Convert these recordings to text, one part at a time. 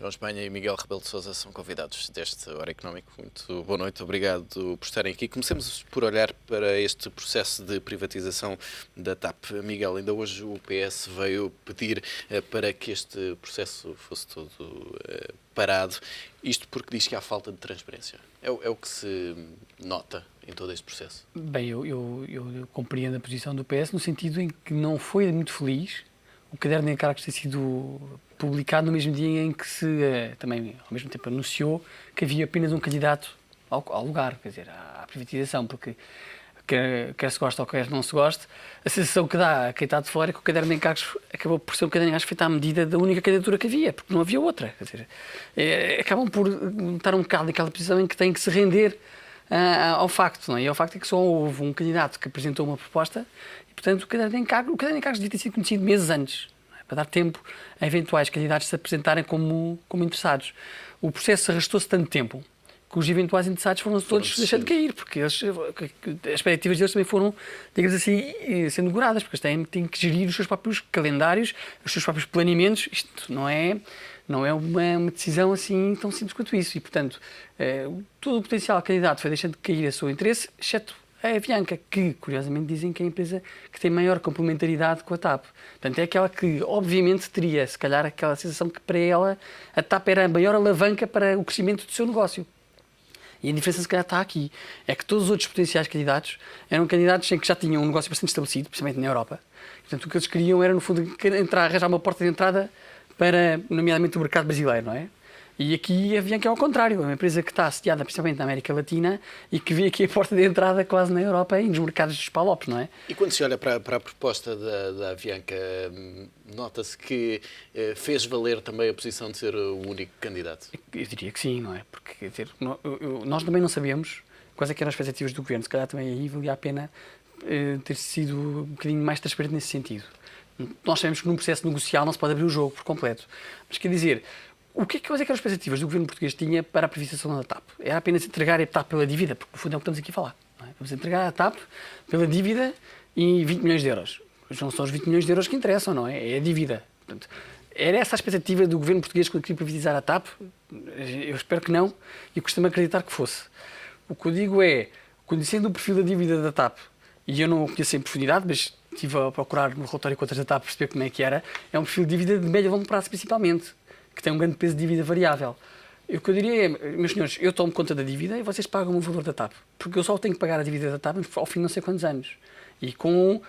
João Espanha e Miguel Rebelo de Sousa são convidados deste Hora Económico. Muito boa noite, obrigado por estarem aqui. Comecemos por olhar para este processo de privatização da TAP. Miguel, ainda hoje o PS veio pedir para que este processo fosse todo parado. Isto porque diz que há falta de transparência. É o que se nota em todo este processo. Bem, eu compreendo a posição do PS no sentido em que não foi muito feliz o caderno de encargos ter sido publicado no mesmo dia em que se também, ao mesmo tempo, anunciou que havia apenas um candidato ao lugar, quer dizer, à privatização, porque quer se gosta ou quer não se goste, a sensação que dá a quem está de fora é que o caderno de encargos acabou por ser um caderno de encargos feito à medida da única candidatura que havia, porque não havia outra. Quer dizer, acabam por estar um bocado naquela posição em que têm que se render ao facto, não é? E ao facto é que só houve um candidato que apresentou uma proposta e, portanto, o caderno de encargos devia ter sido conhecido meses antes, não é? Para dar tempo a eventuais candidatos se apresentarem como interessados. O processo arrastou-se tanto tempo que os eventuais interessados foram todos deixando de cair, porque as expectativas deles também foram, digamos assim, sendo goradas, porque eles têm que gerir os seus próprios calendários, os seus próprios planeamentos. Isto não é uma decisão assim tão simples quanto isso. E, portanto, todo o potencial candidato foi deixando de cair a seu interesse, exceto a Avianca, que, curiosamente, dizem que é a empresa que tem maior complementaridade com a TAP. Portanto, é aquela que, obviamente, teria, se calhar, aquela sensação que, para ela, a TAP era a maior alavanca para o crescimento do seu negócio. E a diferença, se calhar, está aqui. É que todos os outros potenciais candidatos eram candidatos em que já tinham um negócio bastante estabelecido, principalmente na Europa. Portanto, o que eles queriam era, no fundo, arranjar uma porta de entrada para, nomeadamente, o mercado brasileiro, não é? E aqui a Avianca é ao contrário. É uma empresa que está assediada principalmente na América Latina e que vê aqui a porta de entrada quase na Europa e nos mercados dos palopes, não é? E quando se olha para a proposta da Avianca, nota-se que fez valer também a posição de ser o único candidato? Eu diria que sim, não é? Porque, quer dizer, nós também não sabemos quais é que eram as expectativas do governo. Se calhar também aí valia a pena ter sido um bocadinho mais transparente nesse sentido. Nós sabemos que num processo negocial não se pode abrir o jogo por completo. Mas quer dizer, quais é que eram as expectativas do governo português tinha para a privatização da TAP? Era apenas entregar a TAP pela dívida, porque no fundo é o que estamos aqui a falar. Não é? Vamos entregar a TAP pela dívida e 20 milhões de euros. Mas não são os 20 milhões de euros que interessam, não é? É a dívida. Portanto, era essa a expectativa do governo português quando queria privatizar a TAP? Eu espero que não e costumo acreditar que fosse. O que eu digo é, conhecendo o perfil da dívida da TAP, e eu não o conheço em profundidade, mas estive a procurar no relatório de contas da TAP para perceber como é que era, é um perfil de dívida de médio e longo prazo principalmente, que tem um grande peso de dívida variável. O que eu diria é, meus senhores, eu tomo conta da dívida e vocês pagam o valor da TAP, porque eu só tenho que pagar a dívida da TAP ao fim de não sei quantos anos. E com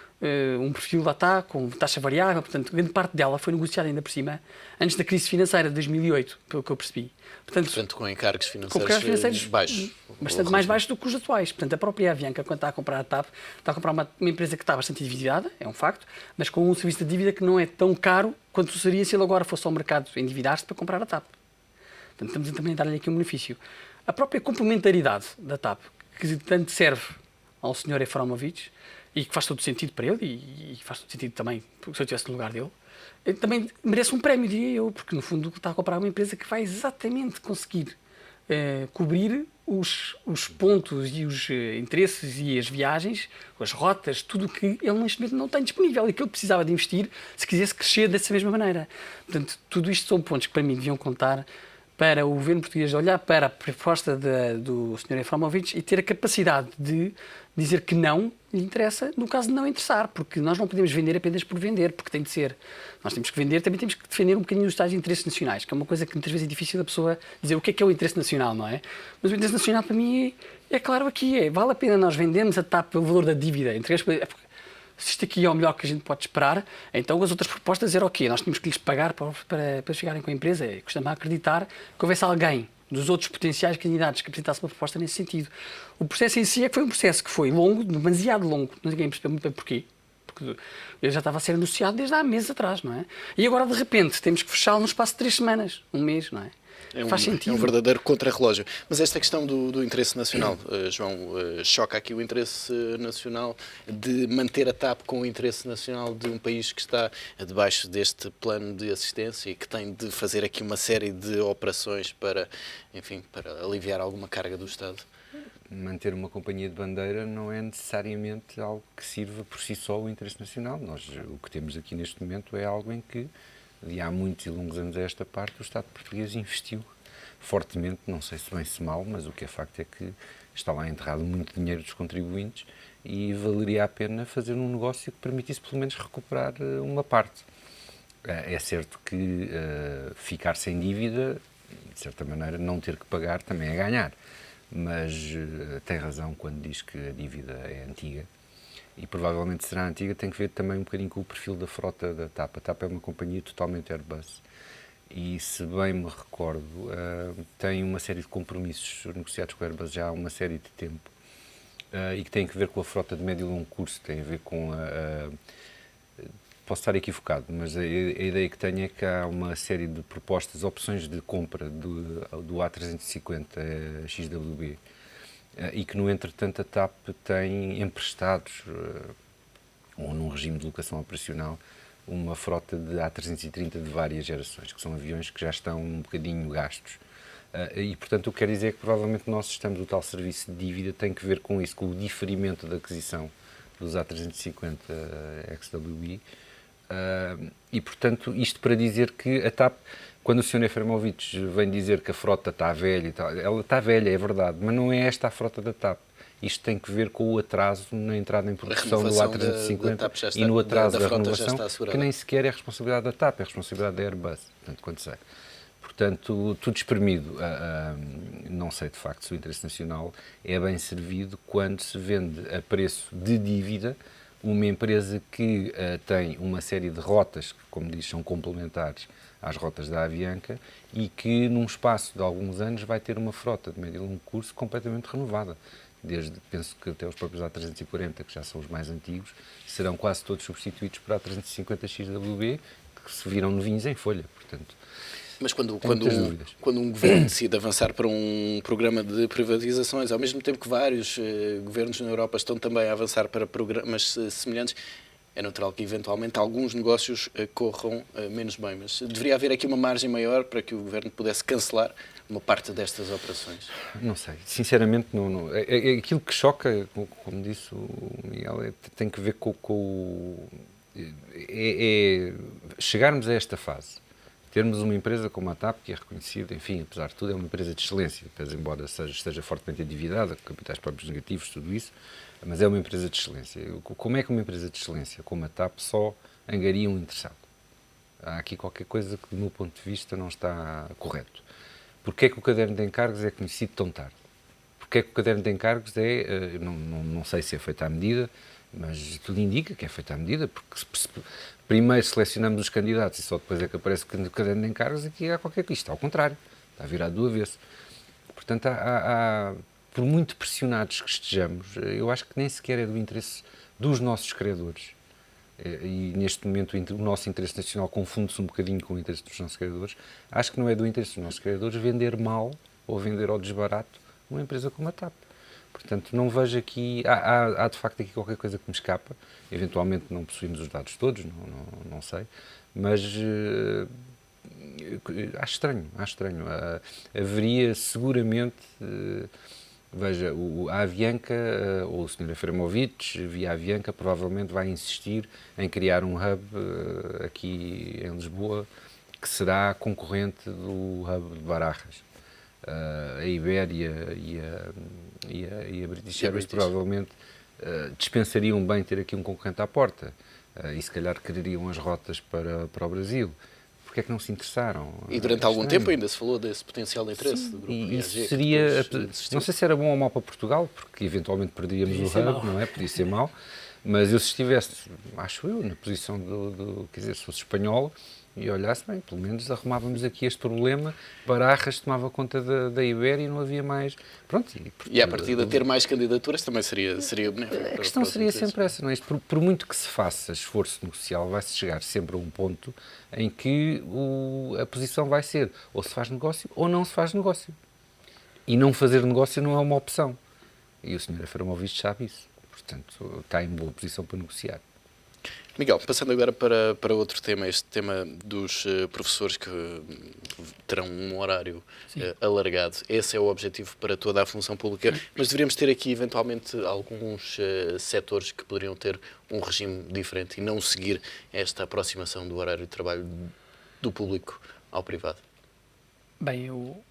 um perfil da TAP, com taxa variável, portanto, grande parte dela foi negociada ainda por cima, antes da crise financeira de 2008, pelo que eu percebi. Portanto, com encargos financeiros baixos. Bastante mais baixos do que os atuais. Portanto, a própria Avianca, quando está a comprar a TAP, está a comprar uma empresa que está bastante endividada, é um facto, mas com um serviço de dívida que não é tão caro quanto seria se ele agora fosse ao mercado endividar-se para comprar a TAP. Portanto, estamos a também dar-lhe aqui um benefício. A própria complementaridade da TAP, que tanto serve ao Sr. Efromovich, e que faz todo sentido para ele, e faz todo sentido também se eu estivesse no lugar dele, também merece um prémio, diria eu, porque no fundo está a comprar uma empresa que vai exatamente conseguir cobrir os pontos e os interesses e as viagens, as rotas, tudo o que ele neste momento não tem disponível e que ele precisava de investir se quisesse crescer dessa mesma maneira. Portanto, tudo isto são pontos que para mim deviam contar para o governo português olhar para a proposta do Sr. Efromovich e ter a capacidade de dizer que não lhe interessa, no caso de não interessar, porque nós não podemos vender apenas por vender, porque tem de ser. Nós temos que vender, também temos que defender um bocadinho os tais interesses nacionais, que é uma coisa que muitas vezes é difícil a pessoa dizer o que é o interesse nacional, não é? Mas o interesse nacional para mim é claro aqui, vale a pena nós vendermos a TAP pelo valor da dívida, se isto aqui é o melhor que a gente pode esperar, então as outras propostas eram o quê? Nós tínhamos que lhes pagar para chegarem com a empresa. Costumo acreditar que houvesse alguém dos outros potenciais candidatos que apresentasse uma proposta nesse sentido. O processo em si é que foi um processo que foi longo, demasiado longo, ninguém percebeu muito bem porquê. Porque ele já estava a ser anunciado desde há meses atrás, não é? E agora, de repente, temos que fechá-lo no espaço de 3 semanas, um mês, não é? Faz sentido. É um verdadeiro contrarrelógio. Mas esta questão do interesse nacional, João, choca aqui o interesse nacional de manter a TAP com o interesse nacional de um país que está debaixo deste plano de assistência e que tem de fazer aqui uma série de operações para, enfim, para aliviar alguma carga do Estado? Manter uma companhia de bandeira não é necessariamente algo que sirva por si só o interesse nacional. Nós, o que temos aqui neste momento é algo em que de há muitos e longos anos a esta parte, o Estado português investiu fortemente, não sei se bem se mal, mas o que é facto é que está lá enterrado muito dinheiro dos contribuintes e valeria a pena fazer um negócio que permitisse pelo menos recuperar uma parte. É certo que ficar sem dívida, de certa maneira, não ter que pagar também é ganhar, mas tem razão quando diz que a dívida é antiga e provavelmente será antiga, tem que ver também um bocadinho com o perfil da frota da TAP. A TAP é uma companhia totalmente Airbus e, se bem me recordo, tem uma série de compromissos negociados com a Airbus já há uma série de tempo e que têm que ver com a frota de médio e longo curso, tem a ver com posso estar equivocado, mas a ideia que tenho é que há uma série de propostas, opções de compra do A350 XWB e que, no entretanto, a TAP tem emprestados, ou num regime de locação operacional, uma frota de A330 de várias gerações, que são aviões que já estão um bocadinho gastos. E, portanto, o que quer dizer é que provavelmente nós estamos, o tal serviço de dívida tem que ver com isso, com o diferimento da aquisição dos A350 XWB. E, portanto, isto para dizer que a TAP, quando o Sr. Efremovich vem dizer que a frota está velha e tal, ela está velha, é verdade, mas não é esta a frota da TAP. Isto tem que ver com o atraso na entrada em produção do A350 e no atraso da renovação, que nem sequer é responsabilidade da TAP, é responsabilidade da Airbus, portanto, quando sei. Portanto, tudo espremido. Não sei, de facto, se o interesse nacional é bem servido quando se vende a preço de dívida uma empresa que tem uma série de rotas, que, como diz, são complementares às rotas da Avianca e que, num espaço de alguns anos, vai ter uma frota de médio e longo curso completamente renovada. Penso que até os próprios A340, que já são os mais antigos, serão quase todos substituídos por A350 XWB, que se viram novinhos em folha, portanto. Mas quando um governo decide avançar para um programa de privatizações, ao mesmo tempo que vários governos na Europa estão também a avançar para programas semelhantes, é natural que eventualmente alguns negócios corram menos bem. Mas deveria haver aqui uma margem maior para que o governo pudesse cancelar uma parte destas operações? Não sei, sinceramente não. Aquilo que choca, como disse o Miguel, tem que ver com chegarmos a esta fase. Termos uma empresa como a TAP, que é reconhecida, enfim, apesar de tudo, é uma empresa de excelência, embora esteja fortemente endividada, com capitais próprios negativos, tudo isso, mas é uma empresa de excelência. Como é que uma empresa de excelência como a TAP só angaria um interessado? Há aqui qualquer coisa que, do meu ponto de vista, não está correto. Porquê é que o caderno de encargos é conhecido tão tarde? Porquê é que o caderno de encargos não sei se é feito à medida, mas tudo indica que é feito à medida, porque primeiro selecionamos os candidatos e só depois é que aparece o caderno de encargos, aqui há qualquer coisa. Isto ao contrário, está virado do avesso. Portanto, por muito pressionados que estejamos, eu acho que nem sequer é do interesse dos nossos credores. E neste momento o nosso interesse nacional confunde-se um bocadinho com o interesse dos nossos credores. Acho que não é do interesse dos nossos credores vender mal ou vender ao desbarato uma empresa como a TAP. Portanto, não vejo aqui... Há de facto aqui qualquer coisa que me escapa. Eventualmente não possuímos os dados todos, não sei. Mas acho estranho. Haveria seguramente... Veja, a Avianca, ou o Sr. Efremovich, via Avianca, provavelmente vai insistir em criar um hub aqui em Lisboa, que será concorrente do hub de Barajas. A Ibéria e a British Airways provavelmente dispensariam bem ter aqui um concorrente à porta e se calhar quereriam as rotas para o Brasil. Porque é que não se interessaram? E durante algum tempo ainda se falou desse potencial de interesse do grupo IAG. Isso seria, não sei se era bom ou mau para Portugal, porque eventualmente perderíamos o hub, não é? Podia ser mau. Mas eu, se estivesse, acho eu, na posição quer dizer, se fosse espanhol, e olhasse bem, pelo menos arrumávamos aqui este problema, Barajas tomava conta da Ibéria e não havia mais... Pronto, e a partir de ter mais candidaturas também seria benéfico. A questão seria sempre essa, não é? Por muito que se faça esforço negocial, vai-se chegar sempre a um ponto em que a posição vai ser ou se faz negócio ou não se faz negócio. E não fazer negócio não é uma opção. E o Sr. Efremovich sabe isso. Portanto, está em boa posição para negociar. Miguel, passando agora para outro tema, este tema dos professores que terão um horário alargado. Esse é o objetivo para toda a função pública, mas deveríamos ter aqui eventualmente alguns setores que poderiam ter um regime diferente e não seguir esta aproximação do horário de trabalho do público ao privado? Bem, eu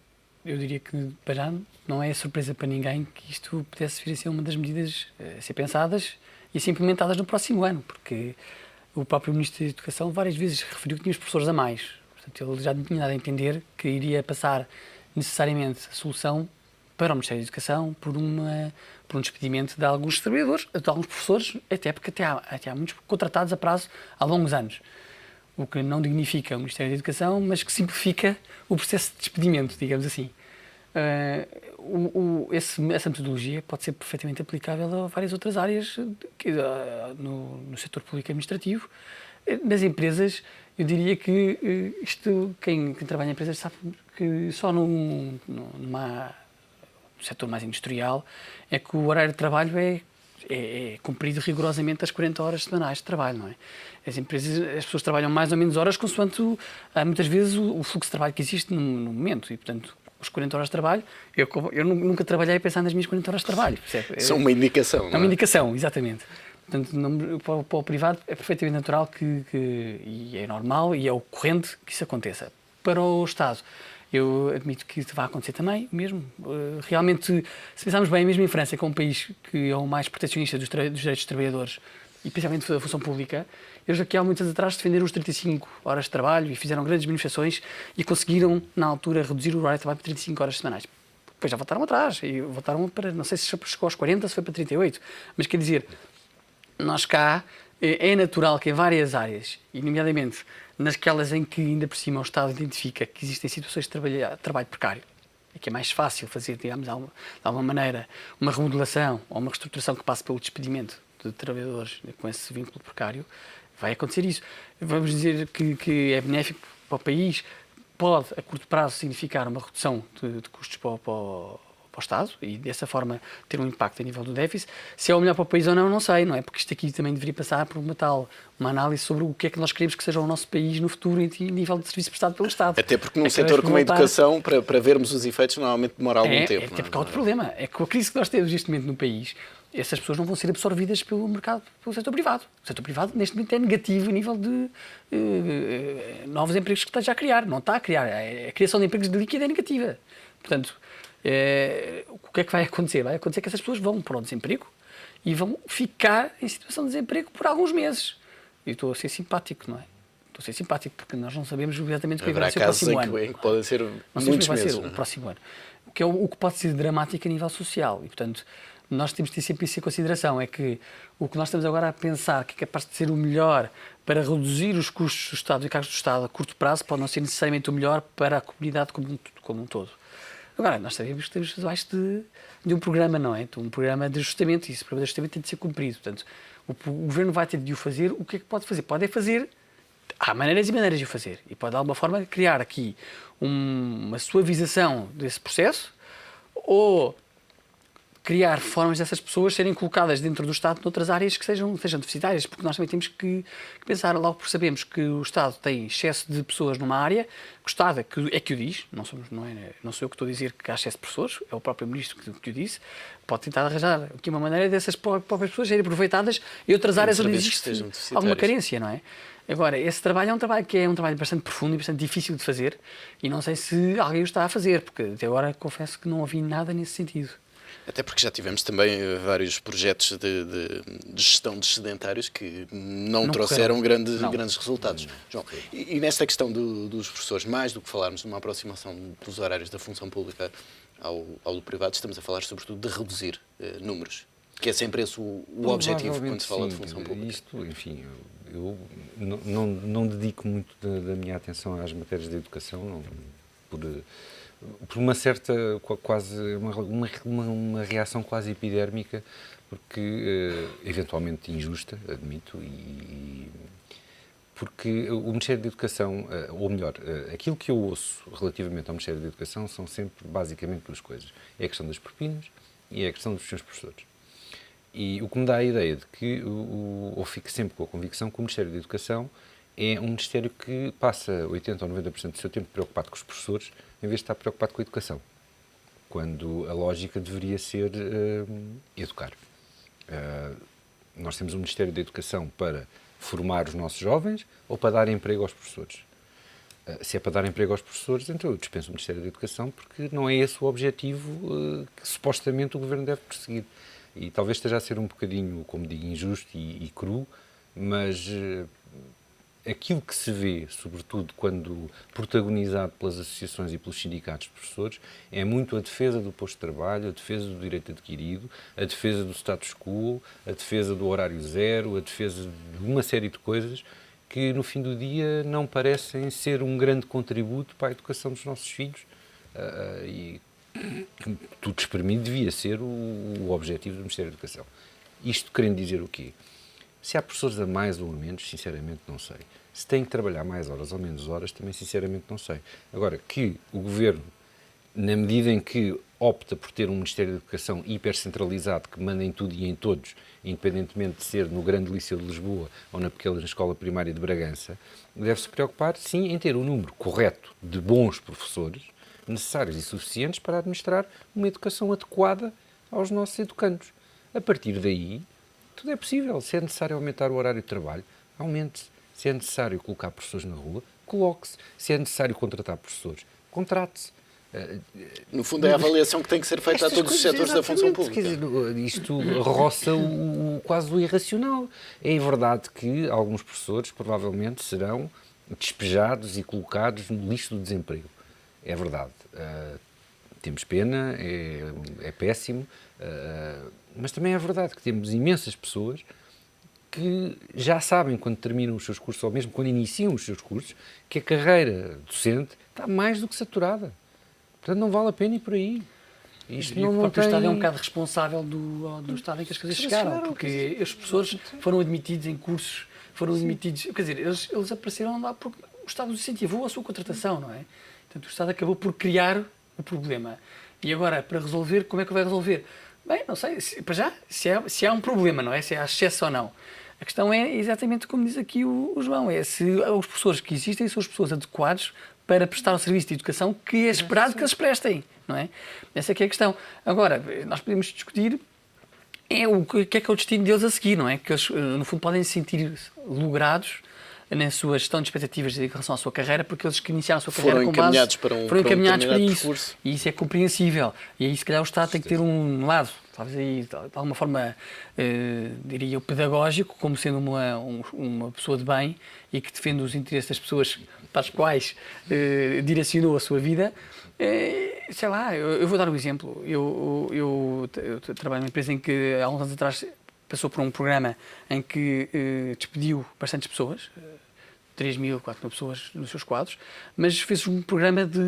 diria que para já não é surpresa para ninguém que isto pudesse vir a ser uma das medidas a ser pensadas e a ser implementadas no próximo ano, porque o próprio Ministro da Educação várias vezes referiu que tínhamos professores a mais. Portanto, ele já tinha dado a entender que iria passar necessariamente a solução para o Ministério da Educação por um despedimento de alguns trabalhadores, de alguns professores, até porque até há muitos contratados a prazo há longos anos. O que não dignifica o Ministério da Educação, mas que simplifica o processo de despedimento, digamos assim. Essa metodologia pode ser perfeitamente aplicável a várias outras áreas no setor público administrativo. Nas empresas, eu diria que quem trabalha em empresas sabe que só no setor mais industrial é que o horário de trabalho é cumprido rigorosamente as 40 horas semanais de trabalho, não é? As pessoas trabalham mais ou menos horas consoante muitas vezes o fluxo de trabalho que existe no momento e, portanto, os 40 horas de trabalho, eu nunca trabalhei a pensar nas minhas 40 horas de trabalho, percebe? São uma indicação, não é? É uma indicação, exatamente. Portanto, para o privado é perfeitamente natural e é normal e é o corrente que isso aconteça. Para o Estado, eu admito que isso vai acontecer também, mesmo. Realmente, se pensarmos bem, mesmo em França, que é um país que é o mais protecionista dos direitos dos trabalhadores, e principalmente da função pública, eles aqui há muitos anos atrás defenderam os 35 horas de trabalho e fizeram grandes manifestações e conseguiram, na altura, reduzir o horário de trabalho para 35 horas semanais. Depois já voltaram atrás e voltaram para, não sei se chegou aos 40, se foi para 38, mas quer dizer, nós cá é natural que em várias áreas, e nomeadamente nasquelas em que ainda por cima o Estado identifica que existem situações de trabalho precário, e que é mais fácil fazer, digamos, de alguma maneira, uma remodelação ou uma reestruturação que passe pelo despedimento de trabalhadores com esse vínculo precário, vai acontecer isso. Vamos dizer que é benéfico para o país, pode a curto prazo significar uma redução de custos para o Estado e dessa forma ter um impacto a nível do déficit. Se é o melhor para o país ou não, não sei, não é? Porque isto aqui também deveria passar por uma análise sobre o que é que nós queremos que seja o nosso país no futuro em nível de serviço prestado pelo Estado. Até porque num setor como a educação, para vermos os efeitos, normalmente demora algum tempo. Até porque há outro problema, é que com a crise que nós temos neste momento no país, essas pessoas não vão ser absorvidas pelo mercado, pelo setor privado. O setor privado, neste momento, é negativo a nível de novos empregos que está já a criar. Não está a criar. A criação de empregos de líquido é negativa. Portanto, o que é que vai acontecer? Vai acontecer que essas pessoas vão para o desemprego e vão ficar em situação de desemprego por alguns meses. E estou a ser simpático, não é? Estou a ser simpático porque nós não sabemos exatamente o que vai ser o próximo ano. Em que podem ser não muitos vai meses. Ser o próximo ano. O que pode ser dramático a nível social. E, portanto, nós temos de ter sempre isso em consideração. É que o que nós estamos agora a pensar que é capaz de ser o melhor para reduzir os custos do Estado e cargos do Estado a curto prazo pode não ser necessariamente o melhor para a comunidade como um todo. Agora, nós sabemos que estamos debaixo de um programa, não é? Um programa de ajustamento, e esse programa de ajustamento tem de ser cumprido. Portanto, o Governo vai ter de o fazer. O que é que pode fazer? Pode fazer, há maneiras e maneiras de o fazer. E pode, de alguma forma, criar aqui uma suavização desse processo ou criar formas dessas pessoas serem colocadas dentro do Estado noutras áreas que sejam deficitárias, porque nós também temos que pensar, logo por sabemos que o Estado tem excesso de pessoas numa área, que o Estado é que o diz, não sou eu que estou a dizer que há excesso de pessoas, é o próprio Ministro que o disse, pode tentar arranjar aqui uma maneira dessas próprias pessoas serem aproveitadas em outras áreas onde existe alguma carência, não é? Agora, esse trabalho é um trabalho que é um trabalho bastante profundo e bastante difícil de fazer e não sei se alguém o está a fazer, porque até agora confesso que não ouvi nada nesse sentido. Até porque já tivemos também vários projetos de gestão de sedentários que não trouxeram grandes resultados. João, e nesta questão dos professores, mais do que falarmos de uma aproximação dos horários da função pública ao do privado, estamos a falar sobretudo de reduzir números, que é sempre esse o objetivo quando se fala de função pública. Isto, enfim, eu não dedico muito da minha atenção às matérias de educação, por uma certa, quase, uma reação quase epidérmica, porque eventualmente injusta, admito, porque o Ministério da Educação, ou melhor, aquilo que eu ouço relativamente ao Ministério da Educação são sempre basicamente duas coisas. É a questão das propinas e é a questão dos seus professores. E o que me dá a ideia de que, ou fico sempre com a convicção que o Ministério da Educação é um Ministério que passa 80% ou 90% do seu tempo preocupado com os professores, em vez de estar preocupado com a educação, quando a lógica deveria ser educar. Nós temos um Ministério da Educação para formar os nossos jovens ou para dar emprego aos professores. Se é para dar emprego aos professores, então eu dispenso o Ministério da Educação, porque não é esse o objetivo que supostamente o Governo deve perseguir. E talvez esteja a ser um bocadinho, como digo, injusto e cru, mas aquilo que se vê, sobretudo quando protagonizado pelas associações e pelos sindicatos de professores, é muito a defesa do posto de trabalho, a defesa do direito adquirido, a defesa do status quo, a defesa do horário zero, a defesa de uma série de coisas que no fim do dia não parecem ser um grande contributo para a educação dos nossos filhos e tudo espremido devia ser o objetivo do Ministério da Educação. Isto querendo dizer o quê? Se há professores a mais ou a menos, sinceramente não sei. Se têm que trabalhar mais horas ou menos horas, também sinceramente não sei. Agora, que o Governo, na medida em que opta por ter um Ministério da Educação hipercentralizado que manda em tudo e em todos, independentemente de ser no Grande Liceu de Lisboa ou na pequena Escola Primária de Bragança, deve-se preocupar, sim, em ter o número correto de bons professores necessários e suficientes para administrar uma educação adequada aos nossos educandos. A partir daí, tudo é possível. Se é necessário aumentar o horário de trabalho, aumente-se. Se é necessário colocar professores na rua, coloque-se. Se é necessário contratar professores, contrate-se. No fundo, é a avaliação que tem que ser feita a todos os setores da função pública. Quer dizer, isto roça quase o irracional. É verdade que alguns professores provavelmente serão despejados e colocados no lixo do desemprego. É verdade. Temos pena, é péssimo, mas também é verdade que temos imensas pessoas que já sabem quando terminam os seus cursos, ou mesmo quando iniciam os seus cursos, que a carreira docente está mais do que saturada. Portanto, não vale a pena ir por aí. Isto não, o próprio Estado é um bocado responsável do Estado em que as coisas chegaram, porque as pessoas foram admitidos em cursos, foram admitidos, quer dizer, eles apareceram lá porque o Estado os incentivou a sua contratação, não é? Portanto, o Estado acabou por criar o problema. E agora, para resolver, como é que vai resolver? Bem, não sei, para já, se há um problema, não é? Se há excesso ou não. A questão é exatamente como diz aqui o João, é se os professores que existem são os professores adequados para prestar o serviço de educação que é esperado que eles prestem, não é? Essa é que é a questão. Agora, nós podemos discutir o que é o destino deles a seguir, não é? Que eles, no fundo, podem se sentir logrados na sua gestão de expectativas em relação à sua carreira, porque eles que iniciaram a sua carreira com base... Foram encaminhados para isso. Percurso. E isso é compreensível. E aí, se calhar, o Estado tem que ter um lado, talvez aí, de alguma forma, diria eu, pedagógico, como sendo uma pessoa de bem e que defende os interesses das pessoas para as quais direcionou a sua vida. Sei lá, eu vou dar um exemplo. Eu trabalho numa empresa em que, há uns anos atrás, passou por um programa em que despediu bastantes pessoas, 3.000, 4.000 pessoas nos seus quadros, mas fez um programa de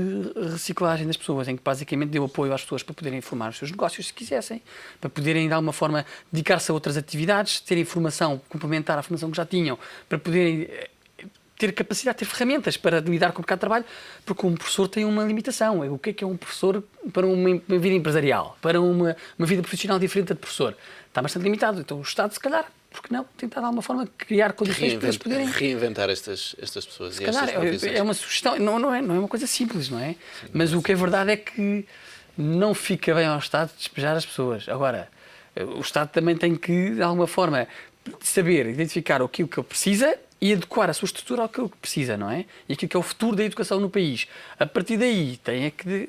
reciclagem das pessoas, em que basicamente deu apoio às pessoas para poderem formar os seus negócios, se quisessem, para poderem, de alguma forma, dedicar-se a outras atividades, terem formação, complementar a formação que já tinham, para poderem ter capacidade, ter ferramentas para lidar com o mercado de trabalho, porque um professor tem uma limitação. O que é um professor para uma vida empresarial, para uma vida profissional diferente da de professor? Está bastante limitado. Então o Estado, se calhar, porque não, tentar de alguma forma criar condições para eles poderem... Reinventar estas pessoas. Se calhar, é uma sugestão, não é uma coisa simples, não é? Mas o que é verdade é que não fica bem ao Estado despejar as pessoas. Agora, o Estado também tem que, de alguma forma, saber identificar aquilo que ele precisa e adequar a sua estrutura ao que ele precisa, não é? E aquilo que é o futuro da educação no país. A partir daí, tem que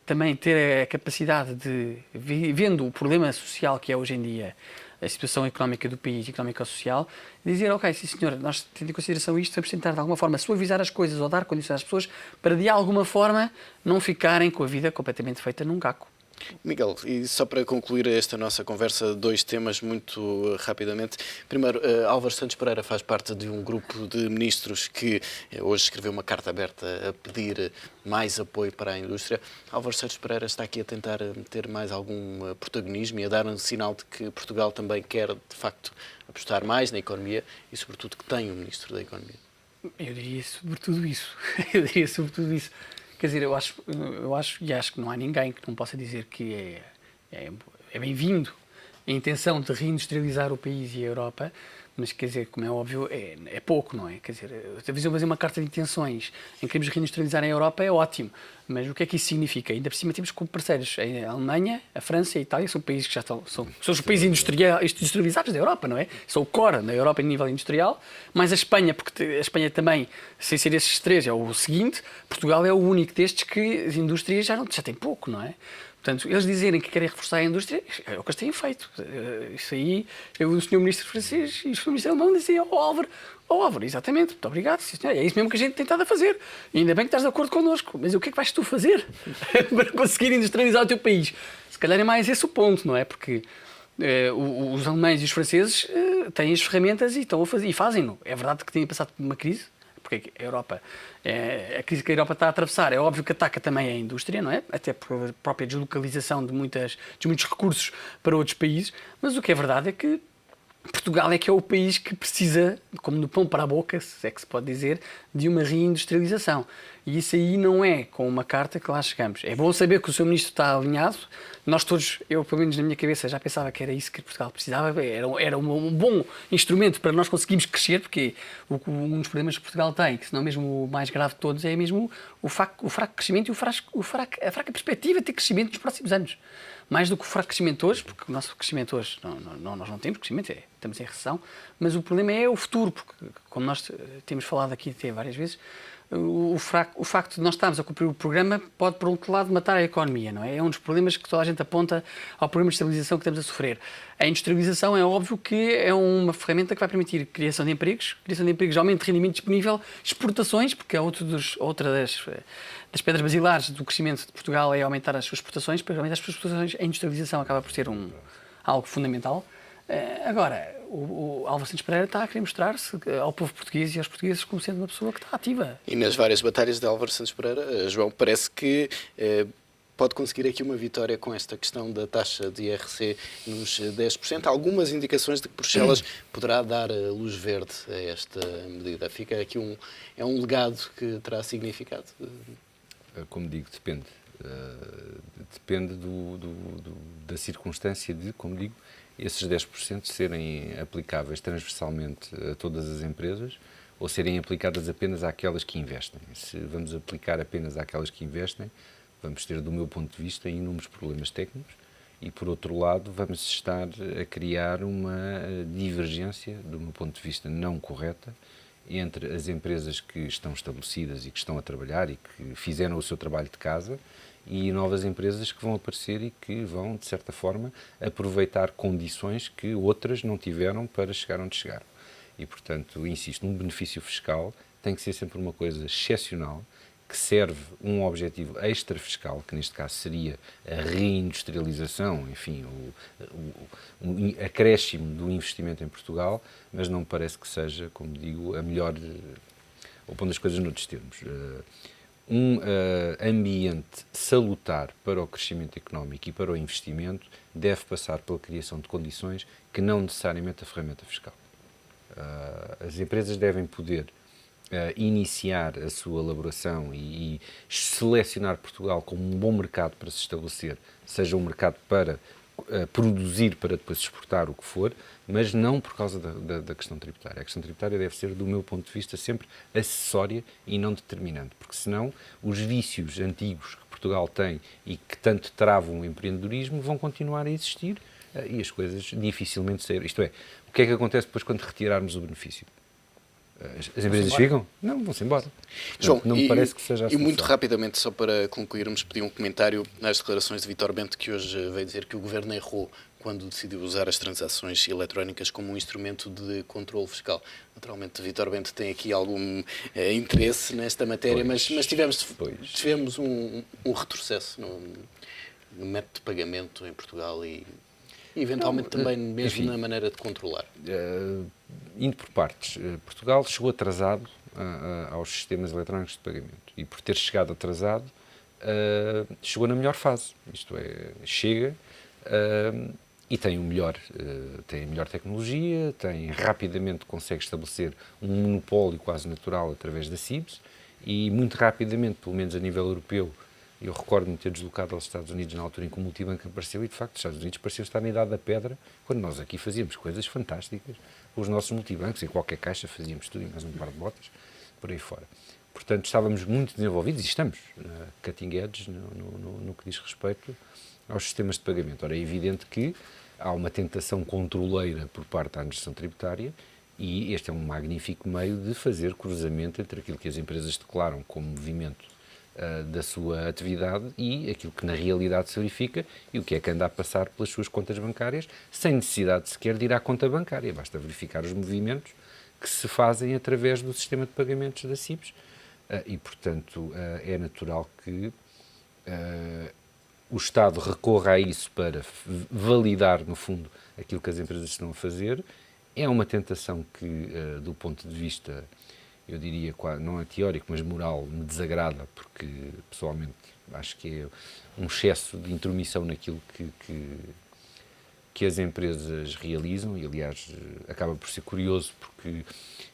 também ter a capacidade de, vendo o problema social que é hoje em dia, a situação económica do país, económico-social, dizer, ok, sim senhor, nós tendo em consideração isto, vamos tentar de alguma forma suavizar as coisas ou dar condições às pessoas para de alguma forma não ficarem com a vida completamente feita num caco. Miguel, e só para concluir esta nossa conversa, 2 temas muito rapidamente. Primeiro, Álvaro Santos Pereira faz parte de um grupo de ministros que hoje escreveu uma carta aberta a pedir mais apoio para a indústria. Álvaro Santos Pereira está aqui a tentar ter mais algum protagonismo e a dar um sinal de que Portugal também quer, de facto, apostar mais na economia e, sobretudo, que tem um ministro da Economia. Eu diria sobretudo isso. Quer dizer, eu acho e acho que não há ninguém que não possa dizer que é bem-vindo a intenção de reindustrializar o país e a Europa, mas, quer dizer, como é óbvio, é pouco, não é? Quer dizer, talvez eu fazer uma carta de intenções em que queremos reindustrializar a Europa é ótimo. Mas o que é que isso significa? Ainda por cima temos como parceiros a Alemanha, a França e a Itália, são países que já são os países industrializados da Europa, não é? São o core na Europa a nível industrial, mais a Espanha, porque a Espanha também, sem ser esses três, é o seguinte, Portugal é o único destes que as indústrias já têm pouco, não é? Portanto, eles dizerem que querem reforçar a indústria, é o que eles têm feito. Isso aí, o Sr. Ministro francês e o Sr. Ministro alemão diziam ao Álvaro, exatamente, muito obrigado, sim, senhor. É isso mesmo que a gente tem estado a fazer. E ainda bem que estás de acordo connosco, mas o que é que vais tu fazer para conseguir industrializar o teu país? Se calhar é mais esse o ponto, não é? Porque os alemães e os franceses têm as ferramentas e estão a fazer, e fazem-no. É verdade que têm passado por uma crise, porque a Europa, a crise que a Europa está a atravessar, é óbvio que ataca também a indústria, não é? Até por própria deslocalização de muitos recursos para outros países, mas o que é verdade é que Portugal é que é o país que precisa, como no pão para a boca, se é que se pode dizer, de uma reindustrialização. E isso aí não é com uma carta que lá chegamos. É bom saber que o Sr. Ministro está alinhado. Nós todos, eu pelo menos na minha cabeça, já pensava que era isso que Portugal precisava. Era um bom instrumento para nós conseguirmos crescer, porque um dos problemas que Portugal tem, que se não mesmo o mais grave de todos, é mesmo o fraco crescimento e a fraca perspectiva de ter crescimento nos próximos anos. Mais do que o fraco crescimento hoje, porque o nosso crescimento hoje, nós não temos crescimento, estamos em recessão, mas o problema é o futuro, porque, como nós temos falado aqui até várias vezes, o facto de nós estarmos a cumprir o programa pode, por outro lado, matar a economia, não é? É um dos problemas que toda a gente aponta ao problema de estabilização que estamos a sofrer. A industrialização é óbvio que é uma ferramenta que vai permitir criação de empregos, aumento de rendimento disponível, exportações, porque é outra das pedras basilares do crescimento de Portugal é aumentar as suas exportações, para aumentar as suas exportações, a industrialização acaba por ser algo fundamental. Agora, o Álvaro Santos Pereira está a querer mostrar-se ao povo português e aos portugueses como sendo uma pessoa que está ativa. E nas várias batalhas de Álvaro Santos Pereira, João, parece que pode conseguir aqui uma vitória com esta questão da taxa de IRC nos 10%. Há algumas indicações de que Bruxelas poderá dar luz verde a esta medida. Fica aqui um legado que terá significado. Como digo, depende. Depende da circunstância de, como digo, esses 10% serem aplicáveis transversalmente a todas as empresas ou serem aplicadas apenas àquelas que investem. Se vamos aplicar apenas àquelas que investem, vamos ter, do meu ponto de vista, inúmeros problemas técnicos e, por outro lado, vamos estar a criar uma divergência, do meu ponto de vista, não correta entre as empresas que estão estabelecidas e que estão a trabalhar e que fizeram o seu trabalho de casa e novas empresas que vão aparecer e que vão, de certa forma, aproveitar condições que outras não tiveram para chegar onde chegaram. E, portanto, insisto, um benefício fiscal tem que ser sempre uma coisa excepcional, que serve um objetivo extra-fiscal, que neste caso seria a reindustrialização, enfim, o acréscimo do investimento em Portugal, mas não me parece que seja, como digo, a melhor, ou pondo as coisas noutros termos, um ambiente salutar para o crescimento económico e para o investimento deve passar pela criação de condições que não necessariamente a ferramenta fiscal. As empresas devem poder iniciar a sua elaboração e selecionar Portugal como um bom mercado para se estabelecer, seja um mercado para produzir, para depois exportar o que for, mas não por causa da questão tributária. A questão tributária deve ser, do meu ponto de vista, sempre acessória e não determinante, porque senão os vícios antigos que Portugal tem e que tanto travam o empreendedorismo vão continuar a existir e as coisas dificilmente saíram. Isto é, o que é que acontece depois quando retirarmos o benefício? As empresas ficam? Não, vão-se embora. João, não me parece que seja a solução. E muito rapidamente, só para concluirmos, pedi um comentário nas declarações de Vítor Bento, que hoje veio dizer que o Governo errou quando decidiu usar as transações eletrónicas como um instrumento de controle fiscal. Naturalmente, Vítor Bento tem aqui algum interesse nesta matéria, mas tivemos um retrocesso no método de pagamento em Portugal e eventualmente também mesmo na maneira de controlar. Indo por partes, Portugal chegou atrasado aos sistemas eletrónicos de pagamento e por ter chegado atrasado chegou na melhor fase, isto é, chega e tem tem a melhor tecnologia, rapidamente consegue estabelecer um monopólio quase natural através da CIBS e muito rapidamente, pelo menos a nível europeu, eu recordo-me ter deslocado aos Estados Unidos na altura em que o multibanco apareceu e, de facto, os Estados Unidos pareciam estar na idade da pedra, quando nós aqui fazíamos coisas fantásticas com os nossos multibancos, em qualquer caixa fazíamos tudo e mais um par de botas, por aí fora. Portanto, estávamos muito desenvolvidos, e estamos, cutting edge, no que diz respeito aos sistemas de pagamento. Ora, é evidente que há uma tentação controleira por parte da administração tributária e este é um magnífico meio de fazer cruzamento entre aquilo que as empresas declaram como movimento da sua atividade e aquilo que na realidade se verifica e o que é que anda a passar pelas suas contas bancárias sem necessidade sequer de ir à conta bancária. Basta verificar os movimentos que se fazem através do sistema de pagamentos da CIBS e, portanto, é natural que o Estado recorra a isso para validar, no fundo, aquilo que as empresas estão a fazer. É uma tentação que, do ponto de vista, eu diria, não é teórico, mas moral, me desagrada, porque, pessoalmente, acho que é um excesso de intromissão naquilo que as empresas realizam e, aliás, acaba por ser curioso, porque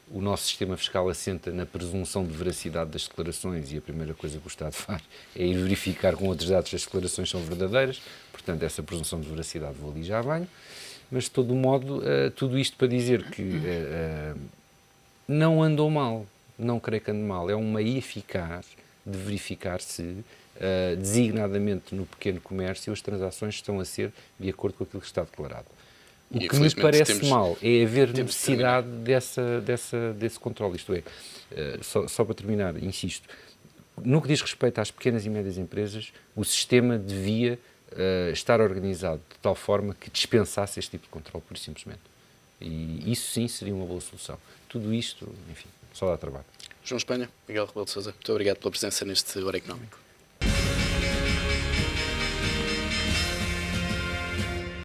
o nosso sistema fiscal assenta na presunção de veracidade das declarações e a primeira coisa que o Estado faz é ir verificar com outros dados se as declarações são verdadeiras, portanto, essa presunção de veracidade vou ali já a banho, mas, de todo modo, tudo isto para dizer que não andou mal, não creio que ande mal, é um meio eficaz de verificar se, designadamente no pequeno comércio, as transações estão a ser de acordo com aquilo que está declarado. O que me parece mal é haver necessidade desse controle, isto é, só para terminar, insisto, no que diz respeito às pequenas e médias empresas, o sistema devia estar organizado de tal forma que dispensasse este tipo de controle, pura e simplesmente. E isso sim seria uma boa solução. Tudo isto, enfim, só dá trabalho. João Espanha, Miguel Rebelo de Sousa, muito obrigado pela presença neste Hora Económico.